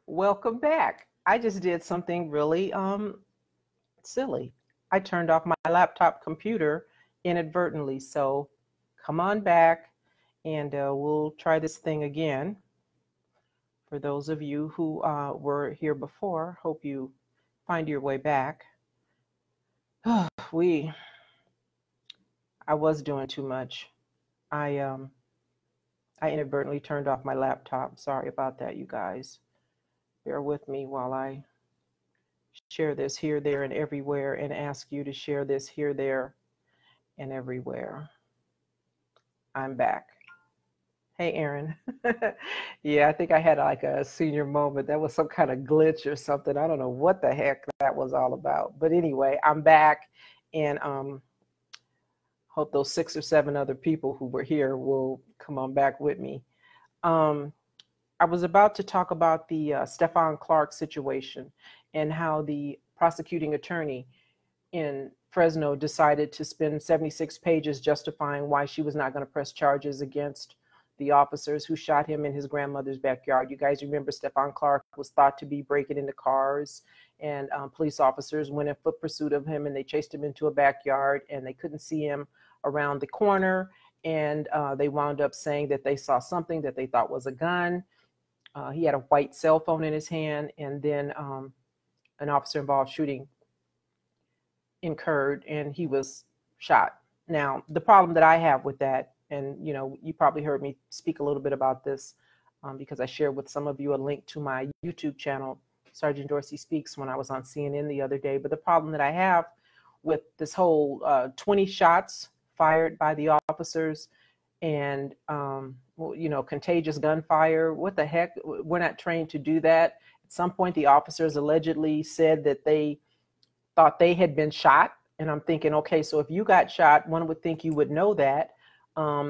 Welcome back. I just did something really silly. I turned off my laptop computer inadvertently. So come on back and we'll try this thing again. For those of you who were here before, hope you find your way back. I was doing too much. I inadvertently turned off my laptop. Sorry about that, you guys. Bear with me while I share this here, there, and everywhere, and ask you to share this here, there, and everywhere. I'm back. Hey, Aaron. Yeah, I think I had like a senior moment. That was some kind of glitch or something. I don't know what the heck that was all about. But anyway, I'm back, and hope those 6 or 7 other people who were here will come on back with me. I was about to talk about the Stephon Clark situation and how the prosecuting attorney in Fresno decided to spend 76 pages justifying why she was not going to press charges against the officers who shot him in his grandmother's backyard. You guys remember Stephon Clark was thought to be breaking into cars, and police officers went in foot pursuit of him, and they chased him into a backyard, and they couldn't see him around the corner, and they wound up saying that they saw something that they thought was a gun. He had a white cell phone in his hand, and then an officer-involved shooting occurred, and he was shot. Now, the problem that I have with that, and you probably heard me speak a little bit about this because I shared with some of you a link to my YouTube channel, Sergeant Dorsey Speaks, when I was on CNN the other day. But the problem that I have with this whole 20 shots fired by the officers and contagious gunfire. What the heck? We're not trained to do that. At some point, the officers allegedly said that they thought they had been shot. And I'm thinking, okay, so if you got shot, one would think you would know that.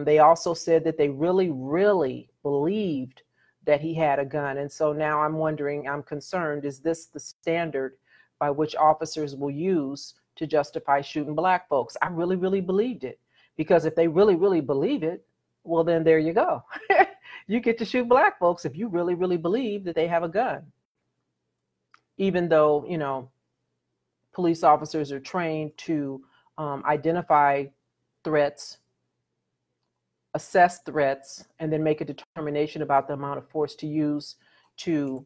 They also said that they really, really believed that he had a gun. And so now I'm wondering, I'm concerned, is this the standard by which officers will use to justify shooting black folks? I really, really believed it. Because if they really, really believe it, well, then there you go. You get to shoot black folks if you really, really believe that they have a gun. Even though, police officers are trained to identify threats, assess threats, and then make a determination about the amount of force to use to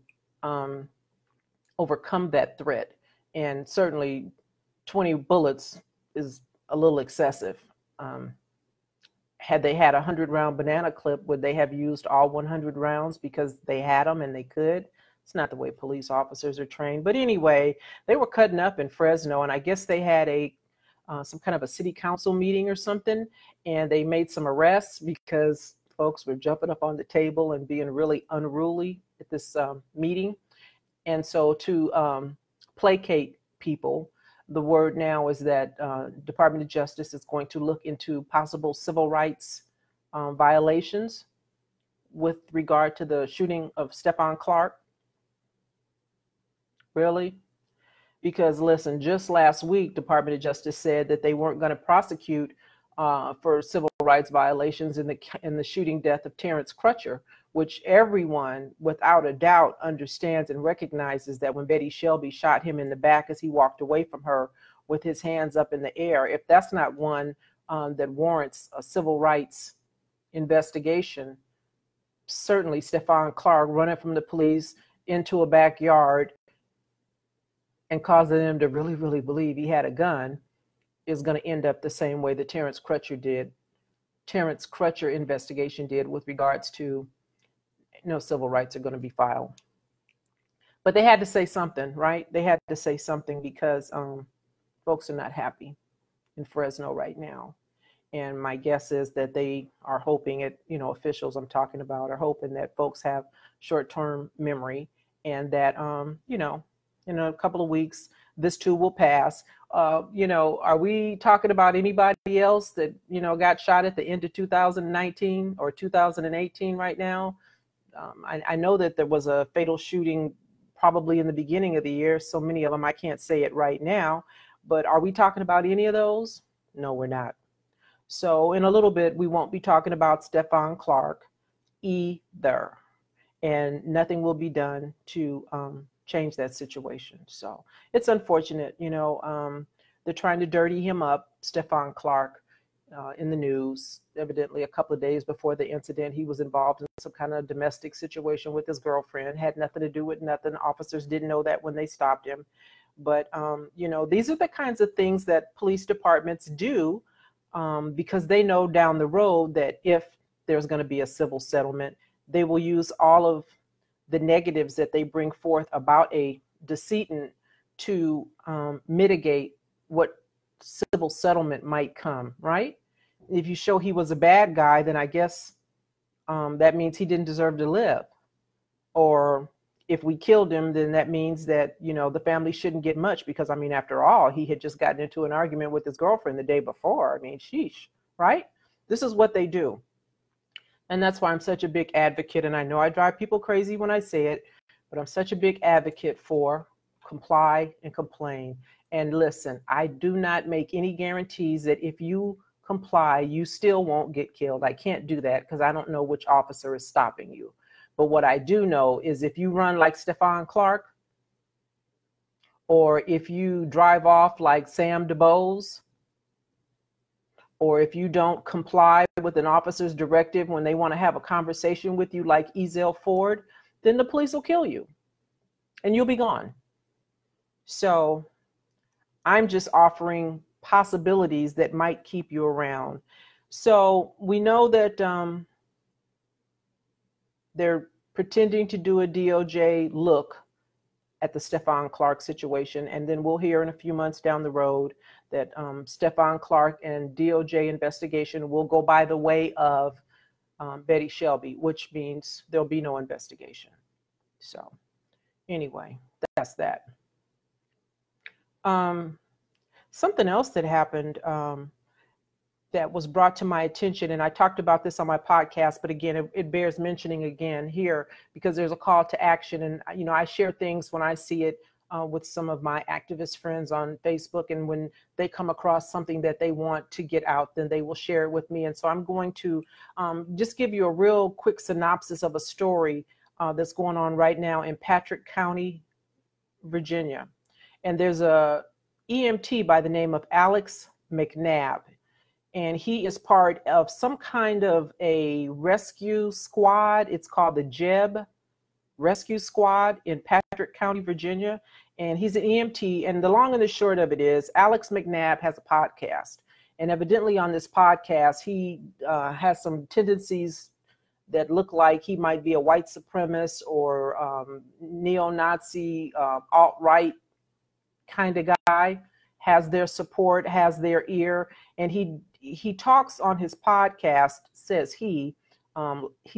overcome that threat. And certainly 20 bullets is a little excessive. Had they had a 100-round banana clip, would they have used all 100 rounds because they had them and they could? It's not the way police officers are trained. But anyway, they were cutting up in Fresno, and I guess they had some kind of a city council meeting or something, and they made some arrests because folks were jumping up on the table and being really unruly at this meeting. And so to placate people, the word now is that Department of Justice is going to look into possible civil rights violations with regard to the shooting of Stephon Clark. Really? Because listen, just last week, Department of Justice said that they weren't going to prosecute for civil rights violations in the shooting death of Terrence Crutcher, which everyone without a doubt understands and recognizes that when Betty Shelby shot him in the back as he walked away from her with his hands up in the air, if that's not one that warrants a civil rights investigation, certainly Stephon Clark running from the police into a backyard and causing them to really, really believe he had a gun is going to end up the same way the Terrence Crutcher investigation did with regards to civil rights are going to be filed. But they had to say something, right? They had to say something because folks are not happy in Fresno right now. And my guess is that they are hoping officials I'm talking about are hoping that folks have short-term memory and that, in a couple of weeks, this too will pass. Are we talking about anybody else that, got shot at the end of 2019 or 2018 right now? I know that there was a fatal shooting probably in the beginning of the year. So many of them, I can't say it right now, but are we talking about any of those? No, we're not. So in a little bit, we won't be talking about Stephon Clark either. and nothing will be done to change that situation. So it's unfortunate, you know. They're trying to dirty him up, Stephon Clark, in the news. Evidently, a couple of days before the incident, he was involved in some kind of domestic situation with his girlfriend. Had nothing to do with nothing. Officers didn't know that when they stopped him. But, you know, these are the kinds of things that police departments do because they know down the road that if there's going to be a civil settlement, they will use all of the negatives that they bring forth about a decedent to mitigate what civil settlement might come, right? If you show he was a bad guy, then I guess that means he didn't deserve to live. Or if we killed him, then that means that, you know, the family shouldn't get much because, I mean, after all, he had just gotten into an argument with his girlfriend the day before. I mean, sheesh, right? This is what they do. And that's why I'm such a big advocate. And I know I drive people crazy when I say it, but I'm such a big advocate for comply and complain. And listen, I do not make any guarantees that if you comply, you still won't get killed. I can't do that because I don't know which officer is stopping you. But what I do know is if you run like Stephon Clark, or if you drive off like Sam DuBose, or if you don't comply with an officer's directive when they want to have a conversation with you like Ezell Ford, then the police will kill you and you'll be gone. So I'm just offering possibilities that might keep you around. So we know that they're pretending to do a DOJ look at the Stephon Clark situation. And then we'll hear in a few months down the road that Stephon Clark and DOJ investigation will go by the way of Betty Shelby, which means there'll be no investigation. So anyway, that's that. Something else that happened that was brought to my attention, and I talked about this on my podcast, but again, it bears mentioning again here because there's a call to action. And, you know, I share things when I see it with some of my activist friends on Facebook. And when they come across something that they want to get out, then they will share it with me. And so I'm going to just give you a real quick synopsis of a story that's going on right now in Patrick County, Virginia. And there's a EMT by the name of Alex McNab. And he is part of some kind of a rescue squad. It's called the JEB Rescue Squad in Patrick County, Virginia. And he's an EMT. And the long and the short of it is Alex McNab has a podcast. And evidently on this podcast, he has some tendencies that look like he might be a white supremacist or neo-Nazi, alt-right kind of guy, has their support, has their ear. And he talks on his podcast, says he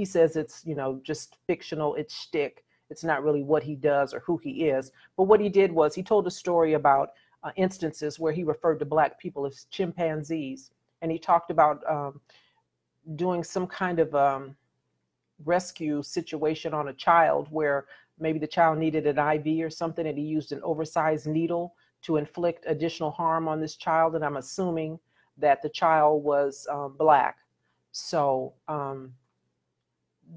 says it's, you know, just fictional, it's shtick. It's not really what he does or who he is. But what he did was he told a story about instances where he referred to Black people as chimpanzees. And he talked about doing some kind of rescue situation on a child where maybe the child needed an IV or something, and he used an oversized needle to inflict additional harm on this child. And I'm assuming that the child was Black. So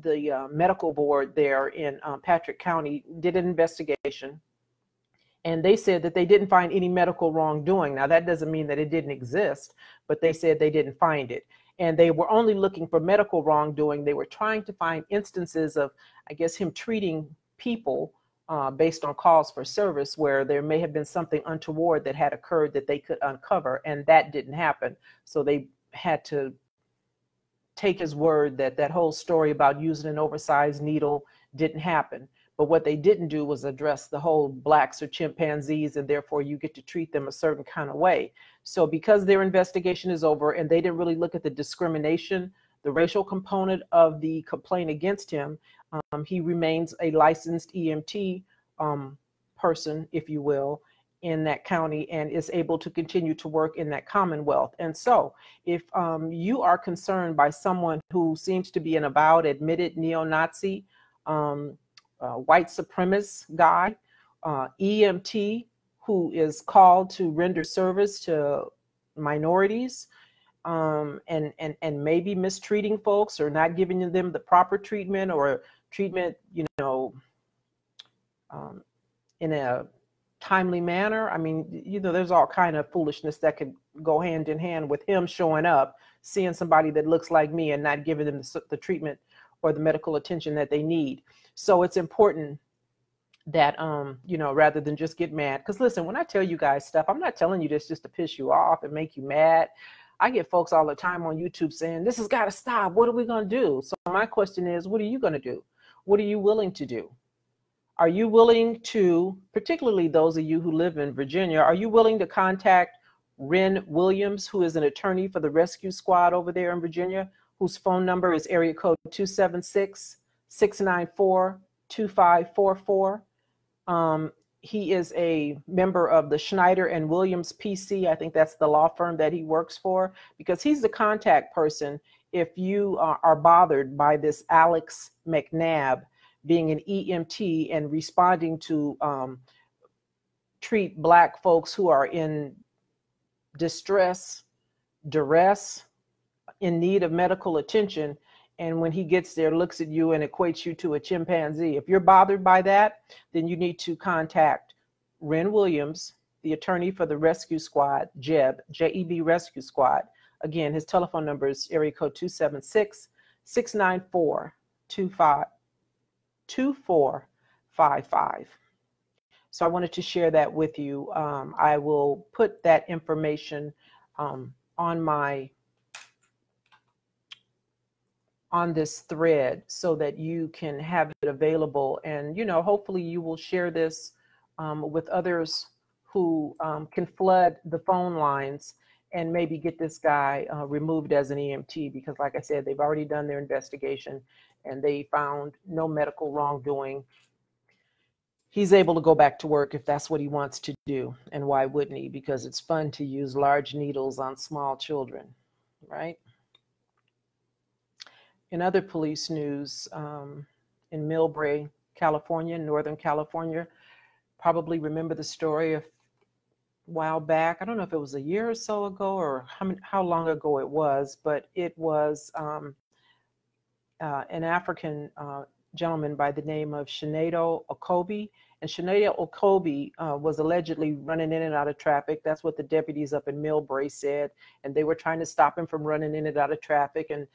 the medical board there in Patrick County did an investigation, and they said that they didn't find any medical wrongdoing. Now, that doesn't mean that it didn't exist, but they said they didn't find it. And they were only looking for medical wrongdoing. They were trying to find instances of, I guess, him treating people based on calls for service where there may have been something untoward that had occurred that they could uncover, and that didn't happen. So they had to take his word that that whole story about using an oversized needle didn't happen. But what they didn't do was address the whole Blacks are chimpanzees and therefore you get to treat them a certain kind of way. So because their investigation is over and they didn't really look at the discrimination, the racial component of the complaint against him, he remains a licensed EMT person, if you will, in that county and is able to continue to work in that Commonwealth. And so if you are concerned by someone who seems to be an avowed, admitted neo-Nazi, white supremacist guy, EMT who is called to render service to minorities, and maybe mistreating folks or not giving them the proper treatment or treatment, in a timely manner. I mean, there's all kind of foolishness that could go hand in hand with him showing up, seeing somebody that looks like me and not giving them the treatment or the medical attention that they need. So it's important that, rather than just get mad, because listen, when I tell you guys stuff, I'm not telling you this just to piss you off and make you mad. I get folks all the time on YouTube saying, this has got to stop. What are we going to do? So my question is, what are you going to do? What are you willing to do? Are you willing to, particularly those of you who live in Virginia, are you willing to contact Ren Williams, who is an attorney for the rescue squad over there in Virginia, whose phone number is area code 276-694-2544? He is a member of the Schneider and Williams PC. I think that's the law firm that he works for, because he's the contact person if you are bothered by this Alex McNab being an EMT and responding to treat Black folks who are in distress, duress, in need of medical attention. And when he gets there, looks at you and equates you to a chimpanzee. If you're bothered by that, then you need to contact Ren Williams, the attorney for the rescue squad, JEB, J-E-B Rescue Squad. Again, his telephone number is area code 276-694-2455. So I wanted to share that with you. I will put that information on this thread so that you can have it available. And, hopefully you will share this with others who can flood the phone lines and maybe get this guy removed as an EMT, because like I said, they've already done their investigation and they found no medical wrongdoing. He's able to go back to work if that's what he wants to do. And why wouldn't he? Because it's fun to use large needles on small children, right? In other police news, in Milbrae, California, Northern California, probably remember the story a while back. I don't know if it was a year or so ago or how long ago it was, but it was an African gentleman by the name of Chinedu Okobi. And Chinedu Okobi was allegedly running in and out of traffic. That's what the deputies up in Milbrae said. And they were trying to stop him from running in and out of traffic. And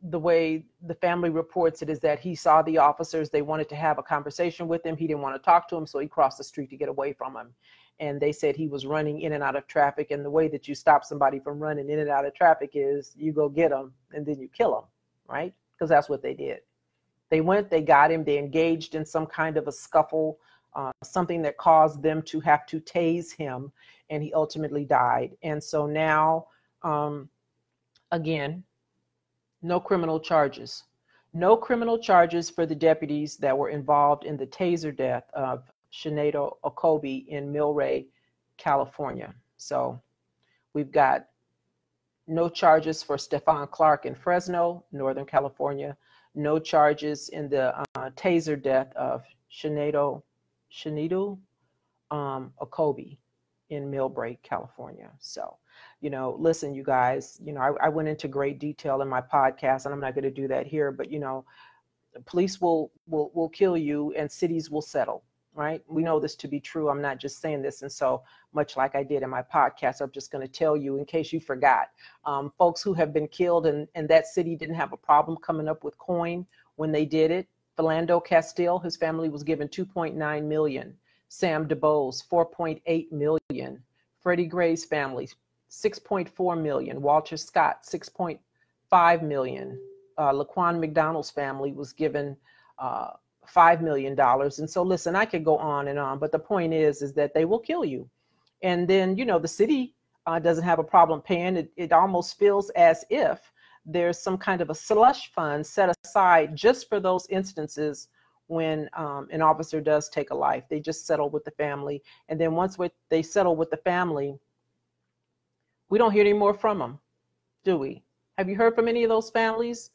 the way the family reports it is that he saw the officers. They wanted to have a conversation with him. He didn't want to talk to him, so he crossed the street to get away from him. And they said he was running in and out of traffic. And the way that you stop somebody from running in and out of traffic is you go get them and then you kill them, right? Because that's what they did. They went, they got him, they engaged in some kind of a scuffle, something that caused them to have to tase him, and he ultimately died. And so now, again, no criminal charges. No criminal charges for the deputies that were involved in the taser death of Chinedu Okobi in Milbrae, California. So we've got no charges for Stephon Clark in Fresno, Northern California. No charges in the taser death of Chinedu Okobi in Milbrae, California. So, listen, you guys, I went into great detail in my podcast, and I'm not going to do that here, but, police will kill you and cities will settle, right? We know this to be true. I'm not just saying this. And so much like I did in my podcast, I'm just going to tell you in case you forgot, folks who have been killed and that city didn't have a problem coming up with coin when they did it. Philando Castile, his family was given $2.9 million. Sam DuBose, $4.8 million. Freddie Gray's family, $6.4 million. Walter Scott, $6.5 million. Laquan McDonald's family was given $5 million. And so, listen, I could go on and on, but the point is that they will kill you. And then, the city doesn't have a problem paying. It almost feels as if there's some kind of a slush fund set aside just for those instances when an officer does take a life. They just settle with the family. And then once they settle with the family, we don't hear any more from them, do we? Have you heard from any of those families?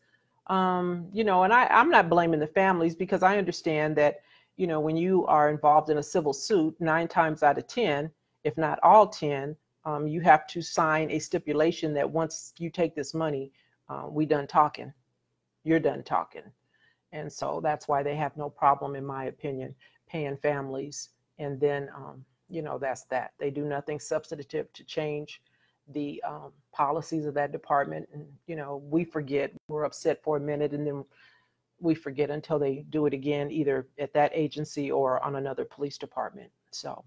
And I'm not blaming the families, because I understand that, when you are involved in a civil suit, 9 times out of 10, if not all 10, you have to sign a stipulation that once you take this money, we done talking. You're done talking. And so that's why they have no problem, in my opinion, paying families. And then, that's that. They do nothing substantive to change the policies of that department. And, we forget, we're upset for a minute, and then we forget until they do it again, either at that agency or on another police department. So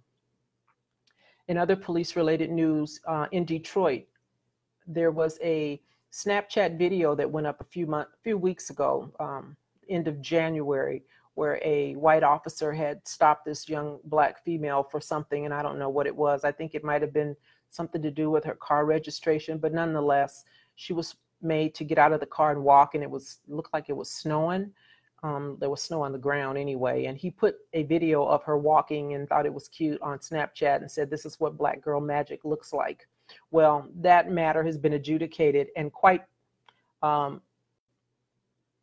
in other police related news, in Detroit, there was a Snapchat video that went up a few weeks ago, end of January, where a white officer had stopped this young black female for something, and I don't know what it was. I think it might have been something to do with her car registration, but nonetheless, she was made to get out of the car and walk, and looked like it was snowing. There was snow on the ground anyway, and he put a video of her walking and thought it was cute on Snapchat and said, "This is what Black girl magic looks like." Well, that matter has been adjudicated, and quite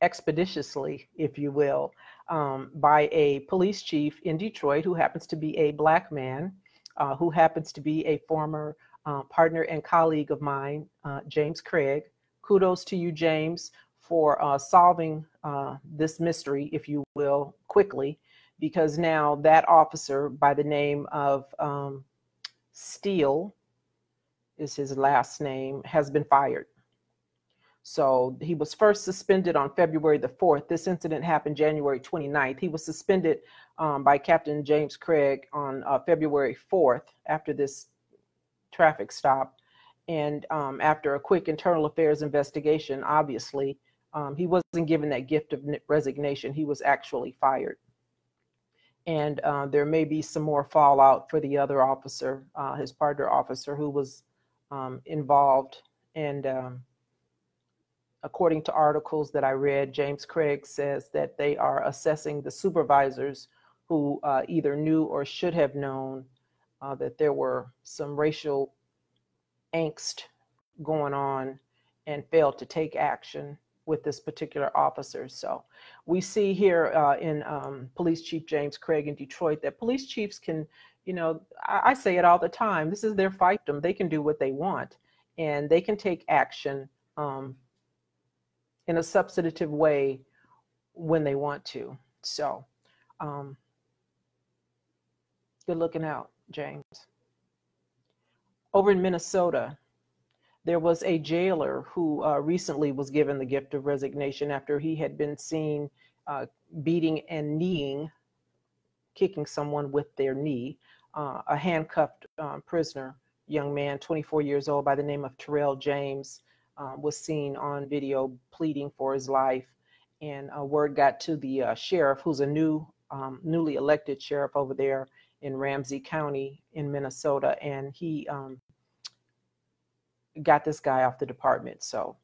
expeditiously, if you will, by a police chief in Detroit who happens to be a black man, who happens to be a former partner and colleague of mine, James Craig. Kudos to you, James, for solving this mystery, if you will, quickly, because now that officer by the name of Steele is his last name, has been fired. So he was first suspended on February the 4th. This incident happened January 29th. He was suspended by Captain James Craig on February 4th after this traffic stop. And after a quick internal affairs investigation, obviously, he wasn't given that gift of resignation. He was actually fired. And there may be some more fallout for the other officer, his partner officer, who was involved. And according to articles that I read, James Craig says that they are assessing the supervisors who either knew or should have known that there were some racial angst going on and failed to take action with this particular officer. So we see here in Police Chief James Craig in Detroit that police chiefs can, I say it all the time, this is their fiefdom. They can do what they want, and they can take action in a substantive way when they want to. So good looking out, James. Over in Minnesota, there was a jailer who recently was given the gift of resignation after he had been seen beating and kicking someone with their knee. A handcuffed prisoner, young man, 24 years old, by the name of Terrell James, was seen on video pleading for his life. And word got to the sheriff, who's a newly elected sheriff over there in Ramsey County in Minnesota, and he got this guy off the department. So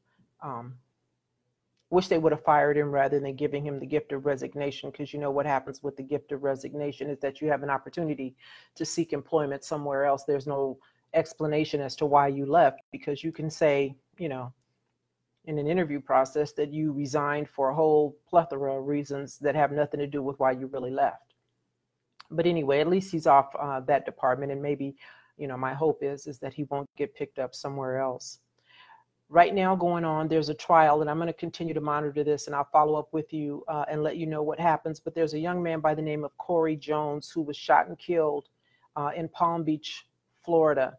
wish they would have fired him rather than giving him the gift of resignation, because you know what happens with the gift of resignation is that you have an opportunity to seek employment somewhere else. There's no explanation as to why you left, because you can say, in an interview process that you resigned for a whole plethora of reasons that have nothing to do with why you really left. But anyway, at least he's off that department, and maybe, my hope is that he won't get picked up somewhere else. Right now going on, there's a trial, and I'm going to continue to monitor this, and I'll follow up with you and let you know what happens. But there's a young man by the name of Corey Jones who was shot and killed in Palm Beach, Florida.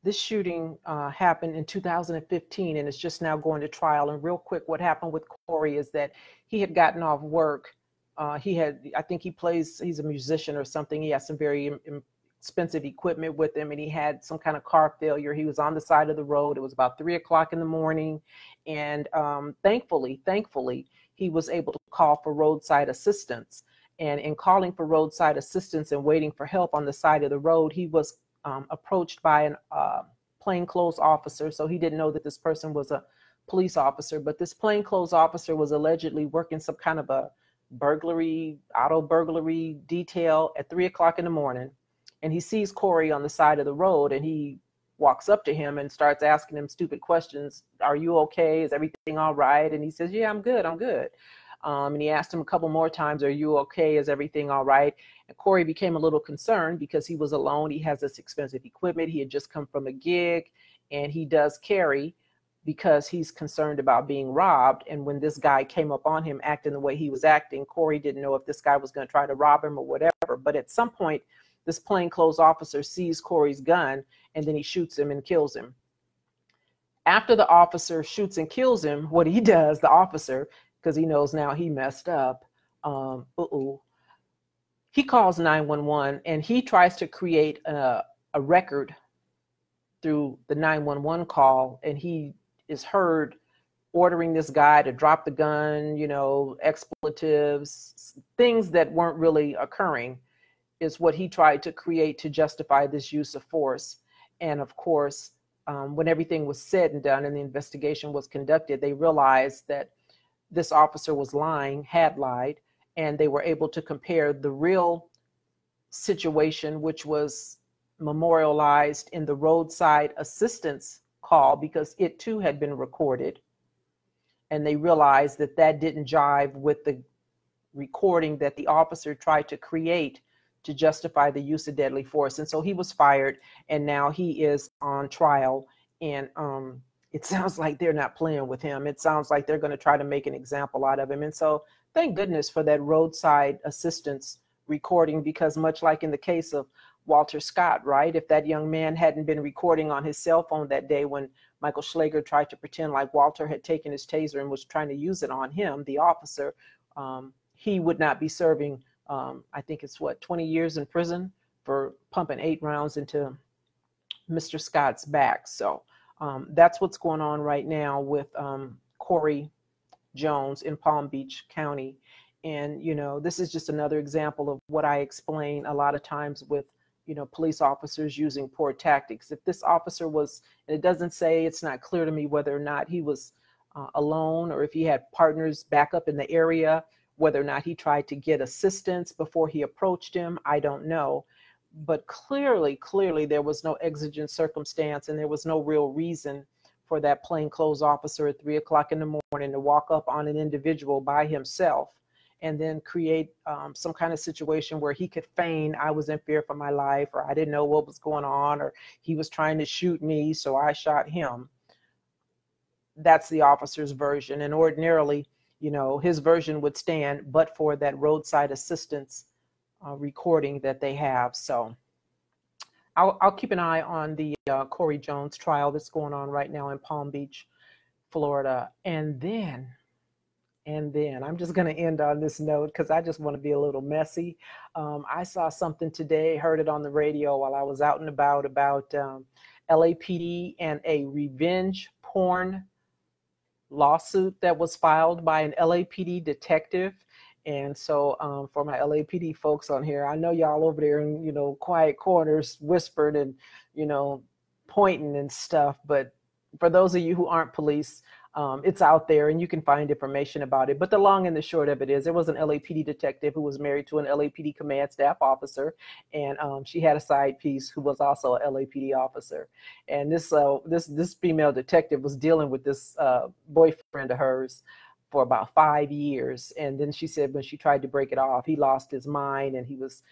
This shooting happened in 2015, and it's just now going to trial. And real quick, what happened with Corey is that he had gotten off work. I think he's a musician or something. He has some very expensive equipment with him, and he had some kind of car failure. He was on the side of the road. It was about 3 o'clock in the morning. And thankfully, he was able to call for roadside assistance. And in calling for roadside assistance and waiting for help on the side of the road, he was approached by an plainclothes officer. So he didn't know that this person was a police officer, but this plainclothes officer was allegedly working some kind of a auto burglary detail at 3 o'clock in the morning. And he sees Corey on the side of the road, and he walks up to him and starts asking him stupid questions. Are you okay? Is everything all right? And he says, yeah, I'm good. And he asked him a couple more times, are you okay? Is everything all right? And Corey became a little concerned because he was alone. He has this expensive equipment. He had just come from a gig, and he does carry because he's concerned about being robbed. And when this guy came up on him acting the way he was acting, Corey didn't know if this guy was going to try to rob him or whatever. But at some point, this plainclothes officer sees Corey's gun, and then he shoots him and kills him. After the officer shoots and kills him, what he does, the officer, because he knows now he messed up, he calls 911, and he tries to create a record through the 911 call, and he is heard ordering this guy to drop the gun, you know, expletives, things that weren't really occurring, is what he tried to create to justify this use of force. And of course, when everything was said and done and the investigation was conducted, they realized that this officer was lying, had lied, and they were able to compare the real situation, which was memorialized in the roadside assistance call, because it too had been recorded. And they realized that that didn't jive with the recording that the officer tried to create to justify the use of deadly force. And so he was fired, and now he is on trial. And it sounds like they're not playing with him. It sounds like they're going to try to make an example out of him. And so thank goodness for that roadside assistance recording, because much like in the case of Walter Scott, right? If that young man hadn't been recording on his cell phone that day when Michael Schlager tried to pretend like Walter had taken his taser and was trying to use it on him, the officer, he would not be serving, I think it's 20 years in prison for pumping 8 rounds into Mr. Scott's back. So that's what's going on right now with Corey Jones in Palm Beach County. And, you know, this is just another example of what I explain a lot of times with, you know, police officers using poor tactics. If this officer was, and it doesn't say, it's not clear to me whether or not he was alone or if he had partners back up in the area, whether or not he tried to get assistance before he approached him, I don't know. But clearly there was no exigent circumstance, and there was no real reason for that plainclothes officer at 3 o'clock in the morning to walk up on an individual by himself and then create some kind of situation where he could feign I was in fear for my life, or I didn't know what was going on, or he was trying to shoot me, so I shot him. That's the officer's version. And ordinarily, you know, his version would stand, but for that roadside assistance recording that they have. So I'll keep an eye on the Corey Jones trial that's going on right now in Palm Beach, Florida. And then I'm just going to end on this note because I just want to be a little messy. I saw something today, heard it on the radio while I was out and about LAPD and a revenge porn lawsuit that was filed by an LAPD detective. And so for my LAPD folks on here, I know y'all over there in, you know, quiet corners whispering and, you know, pointing and stuff. But for those of you who aren't police, it's out there and you can find information about it. But the long and the short of it is there was an LAPD detective who was married to an LAPD command staff officer. And she had a side piece who was also an LAPD officer. And this female detective was dealing with this boyfriend of hers for about 5 years. And then she said when she tried to break it off, he lost his mind and he was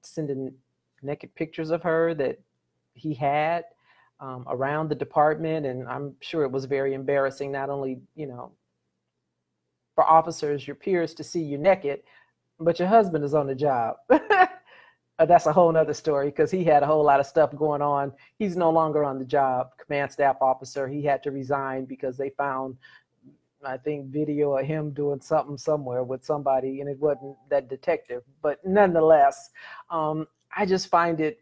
sending naked pictures of her that he had around the department. And I'm sure it was very embarrassing, not only, you know, for officers, your peers to see you naked, but your husband is on the job. That's a whole nother story because he had a whole lot of stuff going on. He's no longer on the job, command staff officer. He had to resign because they found, I think, video of him doing something somewhere with somebody, and it wasn't that detective. But nonetheless, I just find it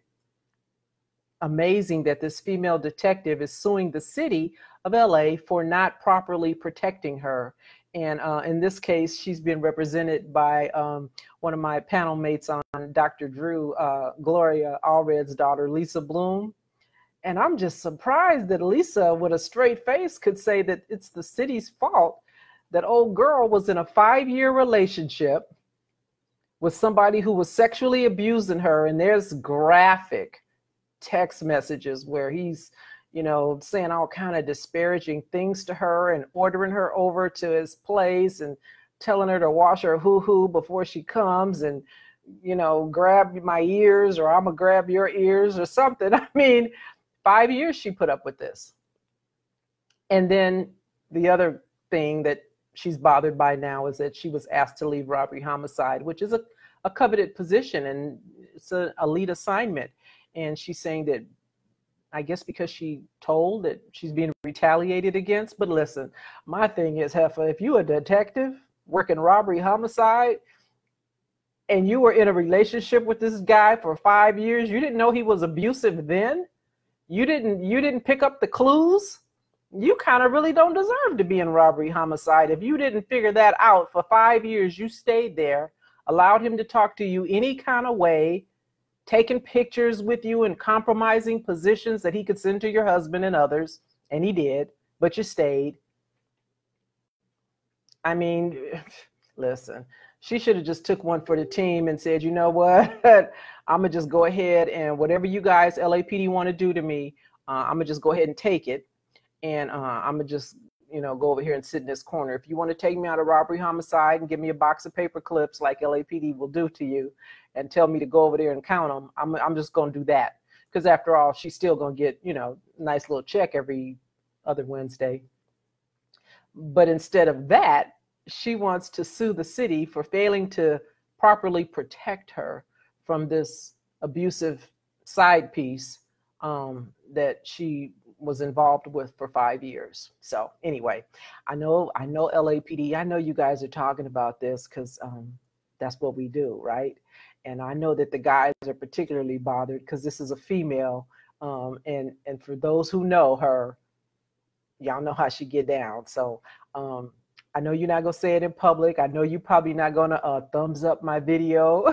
amazing that this female detective is suing the city of LA for not properly protecting her. And in this case, she's been represented by one of my panel mates on Dr. Drew, Gloria Allred's daughter, Lisa Bloom. And I'm just surprised that Lisa, with a straight face, could say that it's the city's fault that old girl was in a 5-year relationship with somebody who was sexually abusing her. And there's graphic text messages where he's, you know, saying all kind of disparaging things to her and ordering her over to his place and telling her to wash her hoo-hoo before she comes and, you know, grab my ears or I'm gonna grab your ears or something. I mean, 5 years she put up with this. And then the other thing that she's bothered by now is that she was asked to leave robbery homicide, which is a coveted position and it's a lead assignment. And she's saying that, I guess because she told that she's being retaliated against. But listen, my thing is, Heifer, if you're a detective working robbery homicide and you were in a relationship with this guy for 5 years, you didn't know he was abusive then? You didn't pick up the clues? You kind of really don't deserve to be in robbery homicide. If you didn't figure that out for 5 years, you stayed there, allowed him to talk to you any kind of way, taking pictures with you and compromising positions that he could send to your husband and others, and he did, but you stayed. I mean, listen, she should have just took one for the team and said, you know what, I'm gonna just go ahead and whatever you guys, LAPD, want to do to me, I'm gonna just go ahead and take it, and I'm gonna just, you know, go over here and sit in this corner. If you want to take me out of robbery homicide and give me a box of paper clips like LAPD will do to you and tell me to go over there and count them, I'm just going to do that. Because after all, she's still going to get, you know, a nice little check every other Wednesday. But instead of that, she wants to sue the city for failing to properly protect her from this abusive side piece that she was involved with for 5 years. So anyway, I know LAPD, I know you guys are talking about this because that's what we do, right? And I know that the guys are particularly bothered because this is a female, and for those who know her, y'all know how she get down. So I know you're not gonna say it in public. I know you're probably not gonna thumbs up my video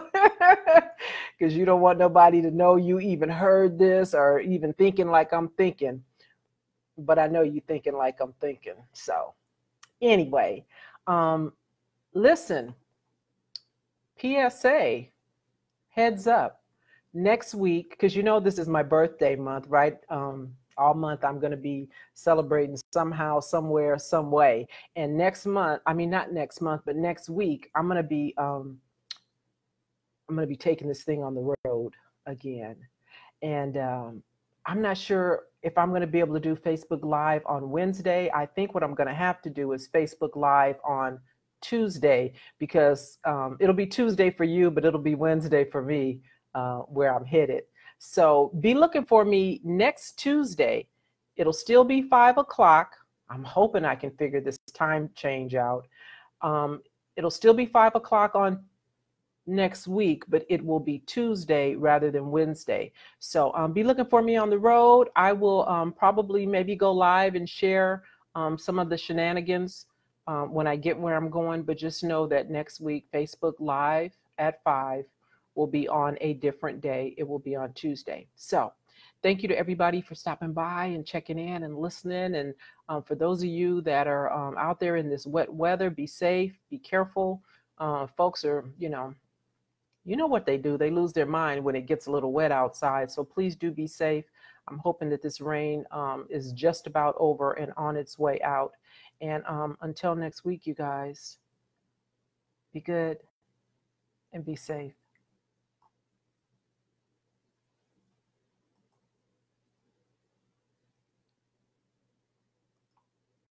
because you don't want nobody to know you even heard this or even thinking like I'm thinking. But I know you thinking like I'm thinking. So anyway, listen, PSA, heads up, next week, because you know this is my birthday month, right? All month I'm going to be celebrating somehow, somewhere, some way. And next month, I mean, not next month, but next week, I'm going to be taking this thing on the road again. And I'm not sure if I'm going to be able to do Facebook Live on Wednesday. I think what I'm going to have to do is Facebook Live on Tuesday, because it'll be Tuesday for you, but it'll be Wednesday for me where I'm headed. So be looking for me next Tuesday. It'll still be 5 o'clock. I'm hoping I can figure this time change out. It'll still be 5 o'clock on next week, but it will be Tuesday rather than Wednesday. So be looking for me on the road. I will probably maybe go live and share some of the shenanigans when I get where I'm going, but just know that next week, Facebook Live at 5 will be on a different day. It will be on Tuesday. So thank you to everybody for stopping by and checking in and listening. And for those of you that are out there in this wet weather, be safe, be careful. Folks are, you know what they do. They lose their mind when it gets a little wet outside. So please do be safe. I'm hoping that this rain is just about over and on its way out. And until next week, you guys, be good and be safe.